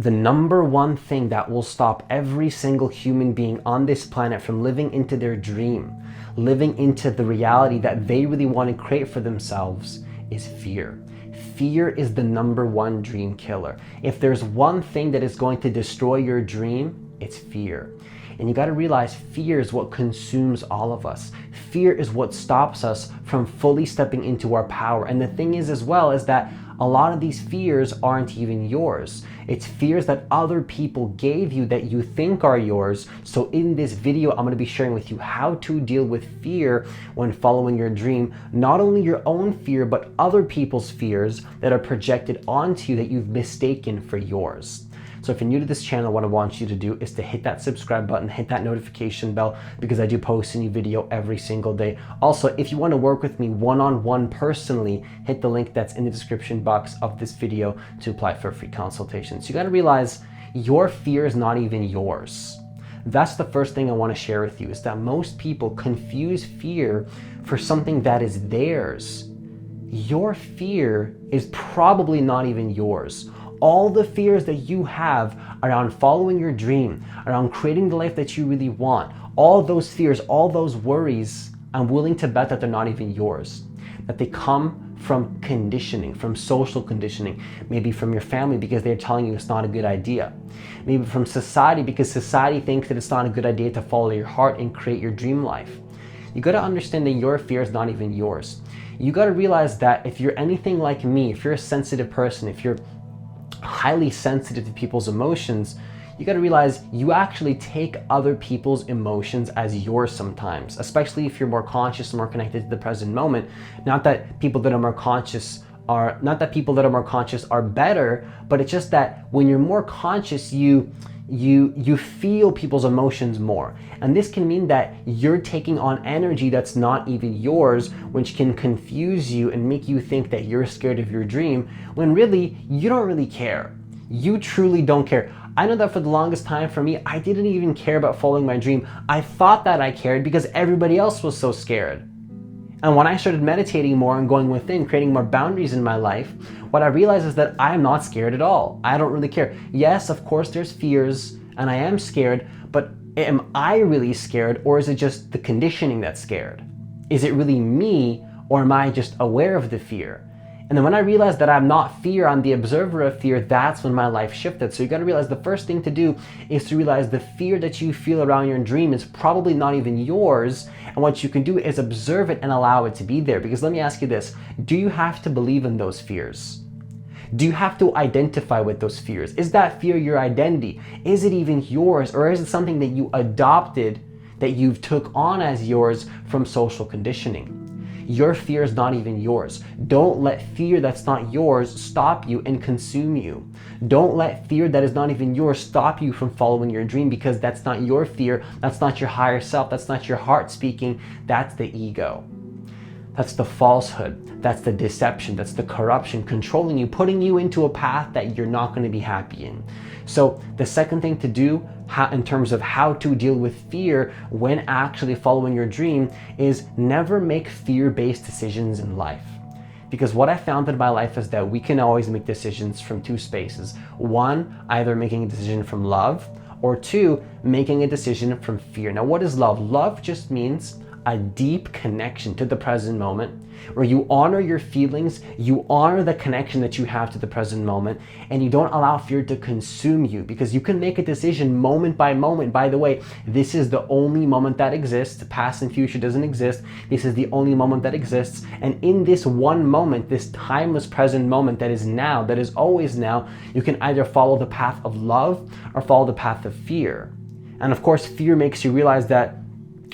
the number one thing that will stop every single human being on this planet from living into their dream, living into the reality that they really want to create for themselves, is fear. Fear is the number one dream killer. If there's one thing that is going to destroy your dream, it's fear. And you got to realize fear is what consumes all of us. Fear is what stops us from fully stepping into our power. And the thing is as well is that a lot of these fears aren't even yours. It's fears that other people gave you that you think are yours. So in this video, I'm going to be sharing with you how to deal with fear when following your dream. Not only your own fear, but other people's fears that are projected onto you that you've mistaken for yours. So if you're new to this channel, what I want you to do is to hit that subscribe button, hit that notification bell, because I do post a new video every single day. Also, if you want to work with me one-on-one personally, hit the link that's in the description box of this video to apply for a free consultation. So you got to realize your fear is not even yours. That's the first thing I want to share with you, is that most people confuse fear for something that is theirs. Your fear is probably not even yours. All the fears that you have around following your dream, around creating the life that you really want, all those fears, all those worries, I'm willing to bet that they're not even yours. That they come from conditioning, from social conditioning, maybe from your family because they're telling you it's not a good idea. Maybe from society because society thinks that it's not a good idea to follow your heart and create your dream life. You got to understand that your fear is not even yours. You got to realize that if you're anything like me, if you're a sensitive person, if you're highly sensitive to people's emotions, you got to realize you actually take other people's emotions as yours sometimes, especially if you're more conscious, more connected to the present moment. Not that people that are more conscious are better, but it's just that when you're more conscious, you feel people's emotions more. And this can mean that you're taking on energy that's not even yours, which can confuse you and make you think that you're scared of your dream, when really, you don't really care. You truly don't care. I know that for the longest time for me, I didn't even care about following my dream. I thought that I cared because everybody else was so scared. And when I started meditating more and going within, creating more boundaries in my life, what I realized is that I'm not scared at all. I don't really care. Yes, of course, there's fears and I am scared, but am I really scared, or is it just the conditioning that's scared? Is it really me, or am I just aware of the fear? And then when I realized that I'm not fear, I'm the observer of fear, that's when my life shifted. So you got to realize the first thing to do is to realize the fear that you feel around your dream is probably not even yours. And what you can do is observe it and allow it to be there. Because let me ask you this, do you have to believe in those fears? Do you have to identify with those fears? Is that fear your identity? Is it even yours? Or is it something that you adopted, that you've took on as yours from social conditioning? Your fear is not even yours. Don't let fear that's not yours stop you and consume you. Don't let fear that is not even yours stop you from following your dream, because that's not your fear. That's not your higher self. That's not your heart speaking. That's the ego. That's the falsehood. That's the deception. That's the corruption controlling you, putting you into a path that you're not going to be happy in. So the second thing to do in terms of how to deal with fear when actually following your dream is never make fear-based decisions in life. Because what I found in my life is that we can always make decisions from two spaces. One, either making a decision from love, or two, making a decision from fear. Now, what is love? Love just means a deep connection to the present moment, where you honor your feelings, you honor the connection that you have to the present moment, and you don't allow fear to consume you, because you can make a decision moment by moment. By the way, this is the only moment that exists. Past and future doesn't exist. This is the only moment that exists. And in this one moment, this timeless present moment that is now, that is always now, you can either follow the path of love or follow the path of fear. And of course, fear makes you realize that,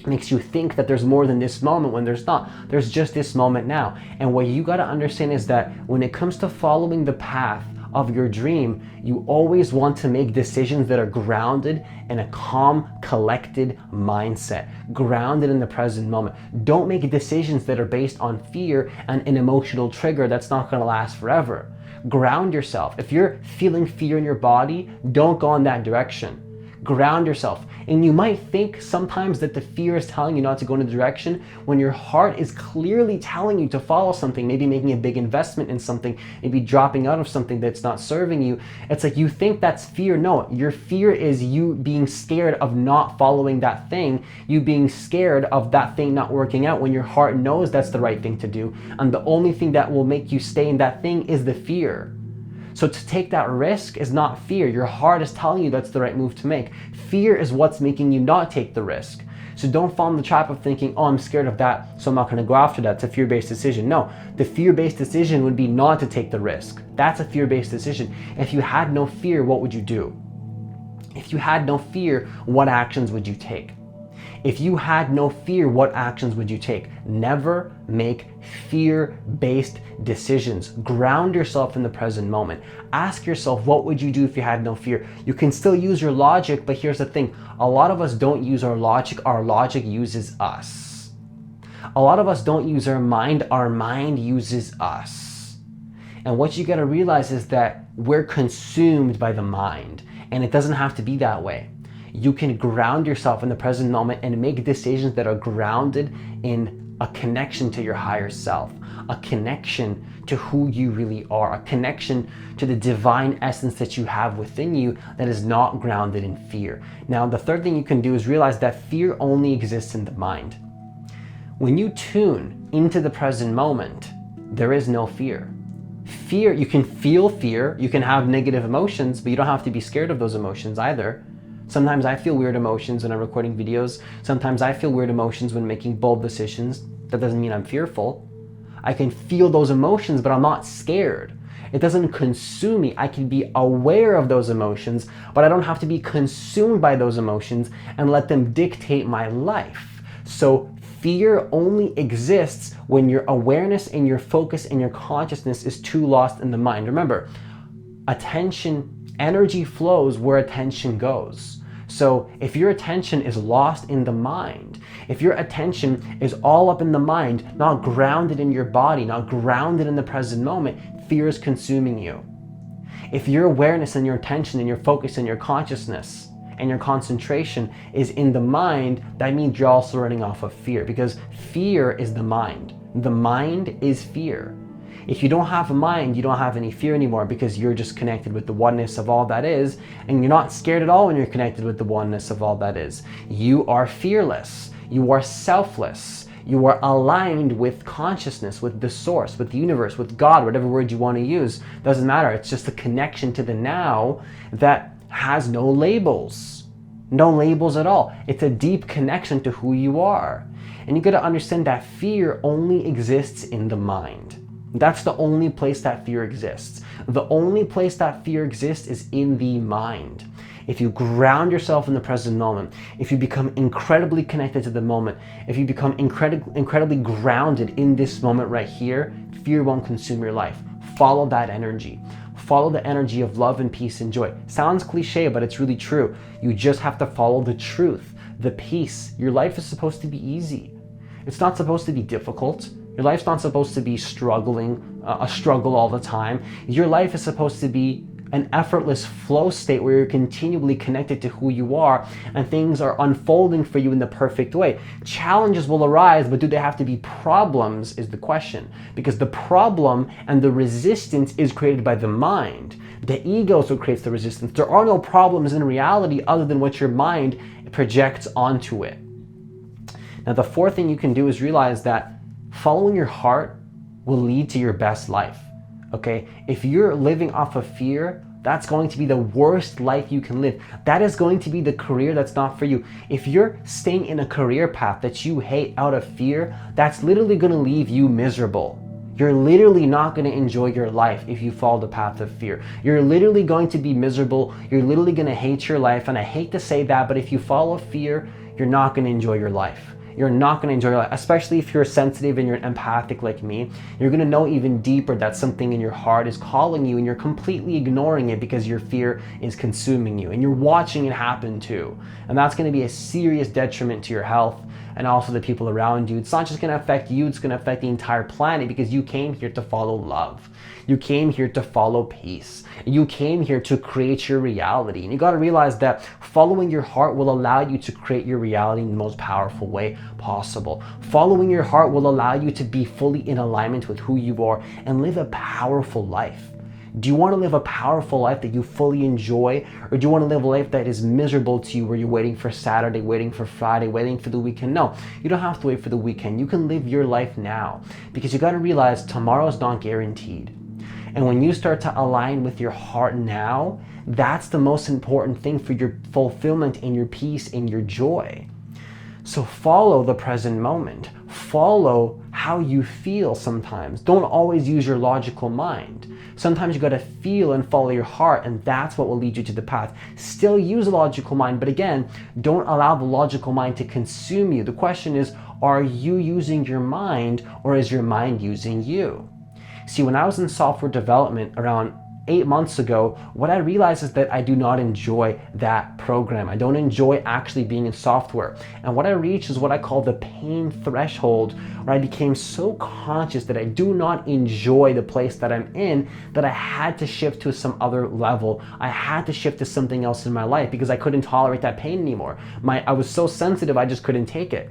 makes you think that there's more than this moment, when there's not. There's just this moment now. And what you got to understand is that when it comes to following the path of your dream, you always want to make decisions that are grounded in a calm, collected mindset, grounded in the present moment. Don't make decisions that are based on fear and an emotional trigger that's not going to last forever. Ground yourself. If you're feeling fear in your body, don't go in that direction. Ground yourself. And you might think sometimes that the fear is telling you not to go in a direction when your heart is clearly telling you to follow something, maybe making a big investment in something, maybe dropping out of something that's not serving you. It's like you think that's fear. No, your fear is you being scared of not following that thing, you being scared of that thing not working out when your heart knows that's the right thing to do. And the only thing that will make you stay in that thing is the fear. So to take that risk is not fear. Your heart is telling you that's the right move to make. Fear is what's making you not take the risk. So don't fall in the trap of thinking, oh, I'm scared of that, so I'm not going to go after that. It's a fear-based decision. No, the fear-based decision would be not to take the risk. That's a fear-based decision. If you had no fear, what would you do? If you had no fear, what actions would you take? If you had no fear, what actions would you take? Never make fear-based decisions. Ground yourself in the present moment. Ask yourself, what would you do if you had no fear? You can still use your logic, but here's the thing. A lot of us don't use our logic. Our logic uses us. A lot of us don't use our mind uses us. And what you gotta realize is that we're consumed by the mind, and it doesn't have to be that way. You can ground yourself in the present moment and make decisions that are grounded in a connection to your higher self, a connection to who you really are, a connection to the divine essence that you have within you that is not grounded in fear. Now, the third thing you can do is realize that fear only exists in the mind. When you tune into the present moment, there is no fear. Fear, you can feel fear, you can have negative emotions, but you don't have to be scared of those emotions either. Sometimes I feel weird emotions when I'm recording videos. Sometimes I feel weird emotions when making bold decisions. That doesn't mean I'm fearful. I can feel those emotions, but I'm not scared. It doesn't consume me. I can be aware of those emotions, but I don't have to be consumed by those emotions and let them dictate my life. So fear only exists when your awareness and your focus and your consciousness is too lost in the mind. Remember, energy flows where attention goes. So if your attention is lost in the mind, if your attention is all up in the mind, not grounded in your body, not grounded in the present moment, fear is consuming you. If your awareness and your attention and your focus and your consciousness and your concentration is in the mind, that means you're also running off of fear, because fear is the mind. The mind is fear. If you don't have a mind, you don't have any fear anymore, because you're just connected with the oneness of all that is, and you're not scared at all when you're connected with the oneness of all that is. You are fearless. You are selfless. You are aligned with consciousness, with the source, with the universe, with God, whatever word you want to use. Doesn't matter. It's just a connection to the now that has no labels. No labels at all. It's a deep connection to who you are. And you got to understand that fear only exists in the mind. That's the only place that fear exists. The only place that fear exists is in the mind. If you ground yourself in the present moment, if you become incredibly connected to the moment, if you become incredibly grounded in this moment right here, fear won't consume your life. Follow that energy. Follow the energy of love and peace and joy. Sounds cliche, but it's really true. You just have to follow the truth, the peace. Your life is supposed to be easy. It's not supposed to be difficult. Your life's not supposed to be a struggle all the time. Your life is supposed to be an effortless flow state where you're continually connected to who you are and things are unfolding for you in the perfect way. Challenges will arise, but do they have to be problems is the question. Because the problem and the resistance is created by the mind. The ego is what creates the resistance. There are no problems in reality other than what your mind projects onto it. Now, the fourth thing you can do is realize that following your heart will lead to your best life, okay? If you're living off of fear, that's going to be the worst life you can live. That is going to be the career that's not for you. If you're staying in a career path that you hate out of fear, that's literally going to leave you miserable. You're literally not going to enjoy your life if you follow the path of fear. You're literally going to be miserable. You're literally going to hate your life. And I hate to say that, but if you follow fear, you're not going to enjoy your life. You're not going to enjoy your life, especially if you're sensitive and you're empathic like me. You're going to know even deeper that something in your heart is calling you and you're completely ignoring it because your fear is consuming you and you're watching it happen too. And that's going to be a serious detriment to your health and also the people around you. It's not just going to affect you, it's going to affect the entire planet because you came here to follow love. You came here to follow peace. You came here to create your reality. And you got to realize that following your heart will allow you to create your reality in the most powerful way possible. Following your heart will allow you to be fully in alignment with who you are and live a powerful life. Do you want to live a powerful life that you fully enjoy, or do you want to live a life that is miserable to you, where you're waiting for Saturday, waiting for Friday, waiting for the weekend? No, you don't have to wait for the weekend. You can live your life now, because you got to realize tomorrow's not guaranteed. And when you start to align with your heart now, that's the most important thing for your fulfillment and your peace and your joy. So follow the present moment. Follow how you feel sometimes. Don't always use your logical mind. Sometimes you got to feel and follow your heart, and that's what will lead you to the path. Still use a logical mind, but again, don't allow the logical mind to consume you. The question is, are you using your mind, or is your mind using you? See, when I was in software development around 8 months ago, what I realized is that I do not enjoy that program. I don't enjoy actually being in software. And what I reached is what I call the pain threshold, where I became so conscious that I do not enjoy the place that I'm in, that I had to shift to some other level. I had to shift to something else in my life because I couldn't tolerate that pain anymore. I was so sensitive, I just couldn't take it.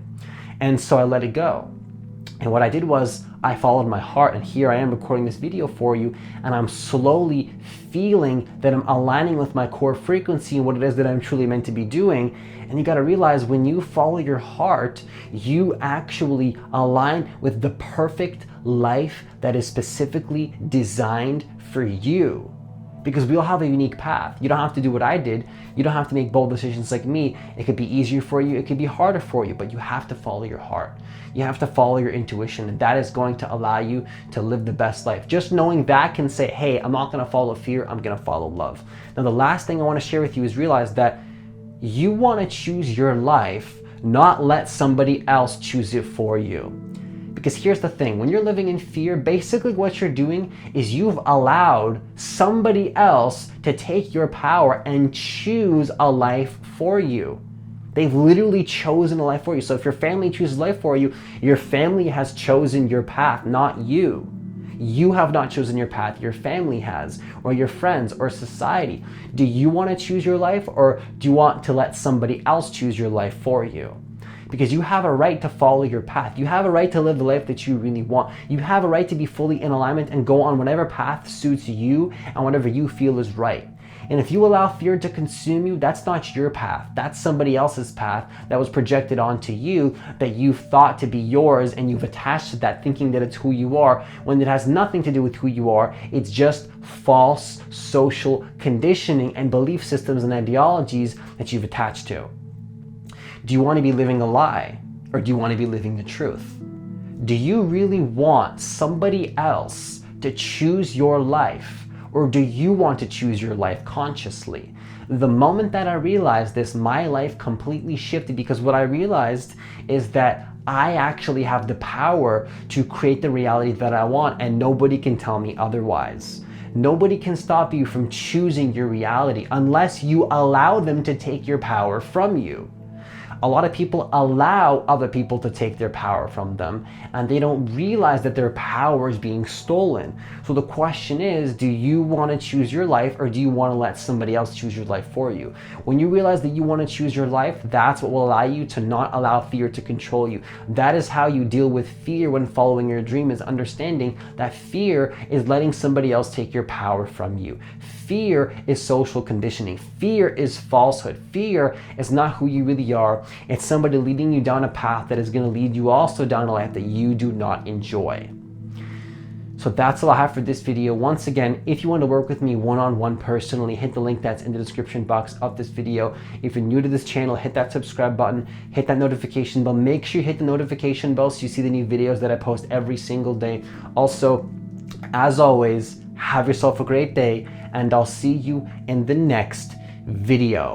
And so I let it go. And what I did was I followed my heart, and here I am recording this video for you, and I'm slowly feeling that I'm aligning with my core frequency and what it is that I'm truly meant to be doing. And you got to realize, when you follow your heart, you actually align with the perfect life that is specifically designed for you. Because we all have a unique path. You don't have to do what I did. You don't have to make bold decisions like me. It could be easier for you. It could be harder for you, but you have to follow your heart. You have to follow your intuition, and that is going to allow you to live the best life. Just knowing that can say, hey, I'm not gonna follow fear, I'm gonna follow love. Now, the last thing I wanna share with you is realize that you wanna choose your life, not let somebody else choose it for you. Because here's the thing, when you're living in fear, basically what you're doing is you've allowed somebody else to take your power and choose a life for you. They've literally chosen a life for you. So if your family chooses life for you, your family has chosen your path, not you. You have not chosen your path, your family has, or your friends, or society. Do you want to choose your life, or do you want to let somebody else choose your life for you? Because you have a right to follow your path. You have a right to live the life that you really want. You have a right to be fully in alignment and go on whatever path suits you and whatever you feel is right. And if you allow fear to consume you, that's not your path. That's somebody else's path that was projected onto you, that you've thought to be yours, and you've attached to that thinking that it's who you are, when it has nothing to do with who you are. It's just false social conditioning and belief systems and ideologies that you've attached to. Do you want to be living a lie, or do you want to be living the truth? Do you really want somebody else to choose your life, or do you want to choose your life consciously? The moment that I realized this, my life completely shifted, because what I realized is that I actually have the power to create the reality that I want, and nobody can tell me otherwise. Nobody can stop you from choosing your reality unless you allow them to take your power from you. A lot of people allow other people to take their power from them, and they don't realize that their power is being stolen. So the question is, do you want to choose your life, or do you want to let somebody else choose your life for you? When you realize that you want to choose your life, that's what will allow you to not allow fear to control you. That is how you deal with fear when following your dream, is understanding that fear is letting somebody else take your power from you. Fear is social conditioning. Fear is falsehood. Fear is not who you really are. It's somebody leading you down a path that is going to lead you also down a life that you do not enjoy. So that's all I have for this video. Once again, if you want to work with me one-on-one personally, hit the link that's in the description box of this video. If you're new to this channel, hit that subscribe button, hit that notification bell. Make sure you hit the notification bell so you see the new videos that I post every single day. Also, as always, have yourself a great day, and I'll see you in the next video.